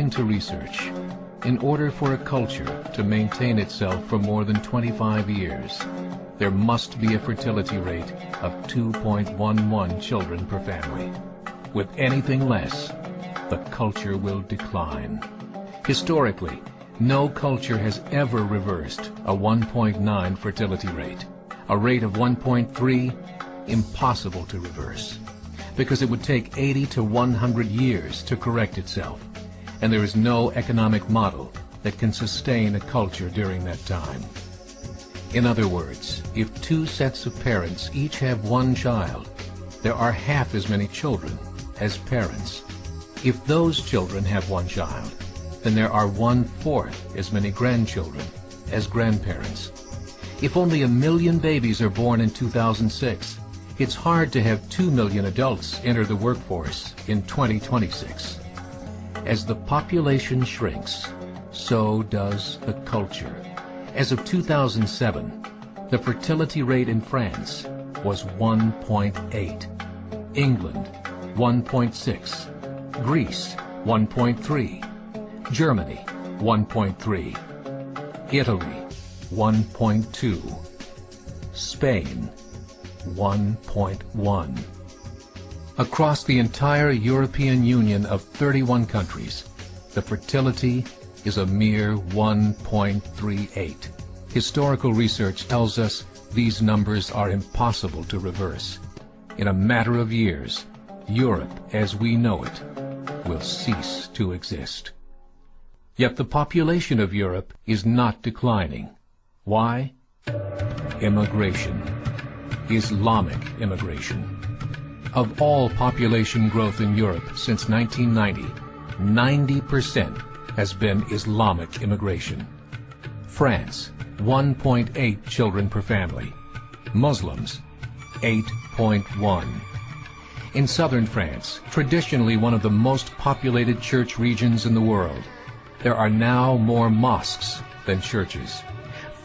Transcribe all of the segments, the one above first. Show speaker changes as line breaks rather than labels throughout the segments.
According to research, in order for a culture to maintain itself for more than 25 years, there must be a fertility rate of 2.11 children per family. With anything less, the culture will decline. Historically, no culture has ever reversed a 1.9 fertility rate. A rate of 1.3, impossible to reverse, because it would take 80 to 100 years to correct itself, and there is no economic model that can sustain a culture during that time. In other words, if two sets of parents each have one child, there are half as many children as parents. If those children have one child, then there are 1/4 as many grandchildren as grandparents. If only 1 million babies are born in 2006, it's hard to have 2 million adults enter the workforce in 2026. As the population shrinks, so does the culture. As of 2007, the fertility rate in France was 1.8, England 1.6, Greece 1.3, Germany 1.3, Italy 1.2, Spain 1.1. Across the entire European Union of 31 countries, the fertility is a mere 1.38. Historical research tells us these numbers are impossible to reverse. In a matter of years, Europe as we know it will cease to exist. Yet the population of Europe is not declining. Why? Immigration. Islamic immigration. Of all population growth in Europe since 1990, 90% has been Islamic immigration. France, 1.8 children per family. Muslims, 8.1. In southern France, traditionally one of the most populated church regions in the world, there are now more mosques than churches.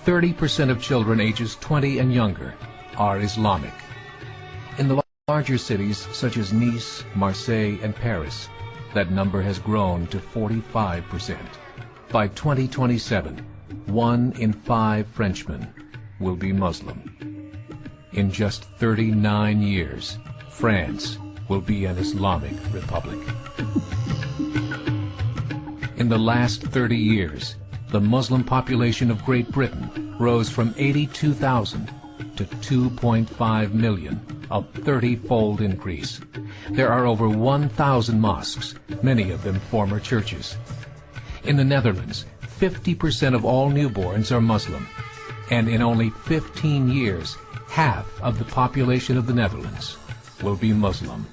30% of children ages 20 and younger are Islamic. In the larger cities such as Nice, Marseille, and Paris, that number has grown to 45%. By 2027, 1 in 5 Frenchmen will be Muslim. In just 39 years, France will be an Islamic republic. In the last 30 years, the Muslim population of Great Britain rose from 82,000 to 2.5 million, a 30-fold increase. There are over 1,000 mosques, many of them former churches. In the Netherlands, 50% of all newborns are Muslim, and in only 15 years, half of the population of the Netherlands will be Muslim.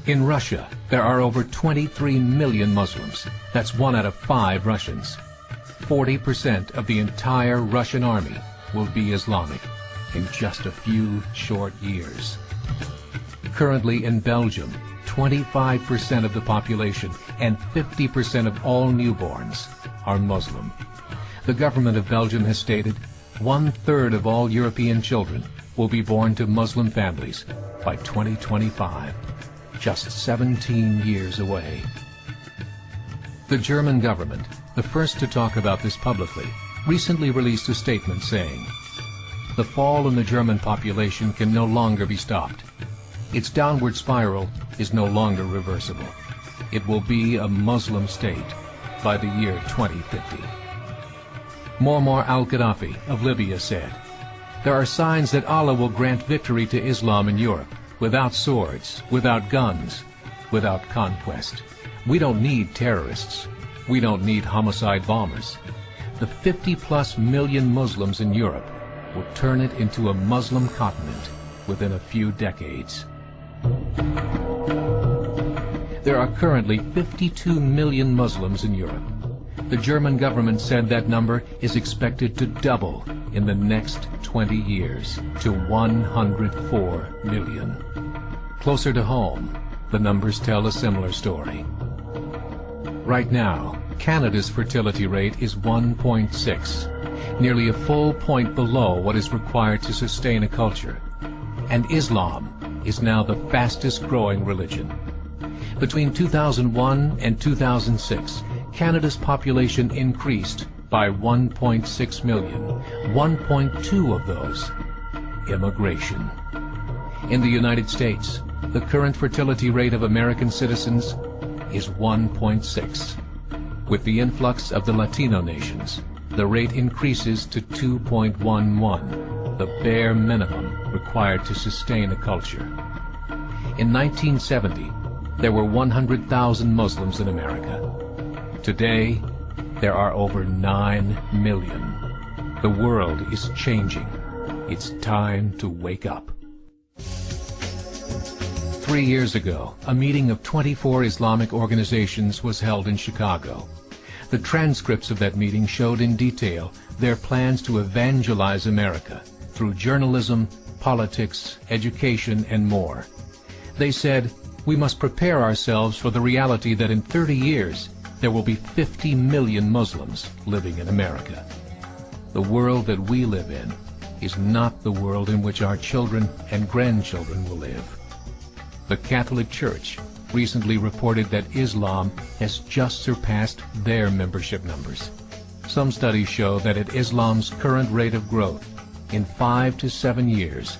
In Russia, there are over 23 million Muslims. That's 1 out of 5 Russians. 40% of the entire Russian army will be Islamic in just a few short years. Currently in Belgium, 25% of the population and 50% of all newborns are Muslim. The government of Belgium has stated 1/3 of all European children will be born to Muslim families by 2025, just 17 years away. The German government, the first to talk about this publicly, recently released a statement saying, "The fall in the German population can no longer be stopped. Its downward spiral is no longer reversible. It will be a Muslim state by the year 2050. Muammar al-Gaddafi of Libya said, "There are signs that Allah will grant victory to Islam in Europe, without swords, without guns, without conquest. We don't need terrorists. We don't need homicide bombers. The 50+ million Muslims in Europe will turn it into a Muslim continent within a few decades." There are currently 52 million Muslims in Europe. The German government said that number is expected to double in the next 20 years to 104 million. Closer to home, the numbers tell a similar story. Right now, Canada's fertility rate is 1.6, nearly a full point below what is required to sustain a culture. And Islam is now the fastest growing religion. Between 2001 and 2006, Canada's population increased by 1.6 million, 1.2 of those immigration. In the United States, the current fertility rate of American citizens is 1.6. With the influx of the Latino nations, the rate increases to 2.11, the bare minimum required to sustain a culture. In 1970, there were 100,000 Muslims in America. Today, there are over 9 million. The world is changing. It's time to wake up. 3 years ago, a meeting of 24 Islamic organizations was held in Chicago. The transcripts of that meeting showed in detail their plans to evangelize America through journalism, politics, education, and more. They said, we must prepare ourselves for the reality that in 30 years, there will be 50 million Muslims living in America. The world that we live in is not the world in which our children and grandchildren will live. The Catholic Church recently reported that Islam has just surpassed their membership numbers. Some studies show that at Islam's current rate of growth, in 5 to 7 years,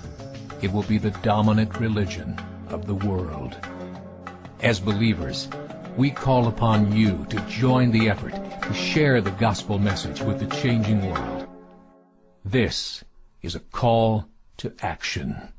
it will be the dominant religion of the world. As believers, we call upon you to join the effort to share the gospel message with the changing world. This is a call to action.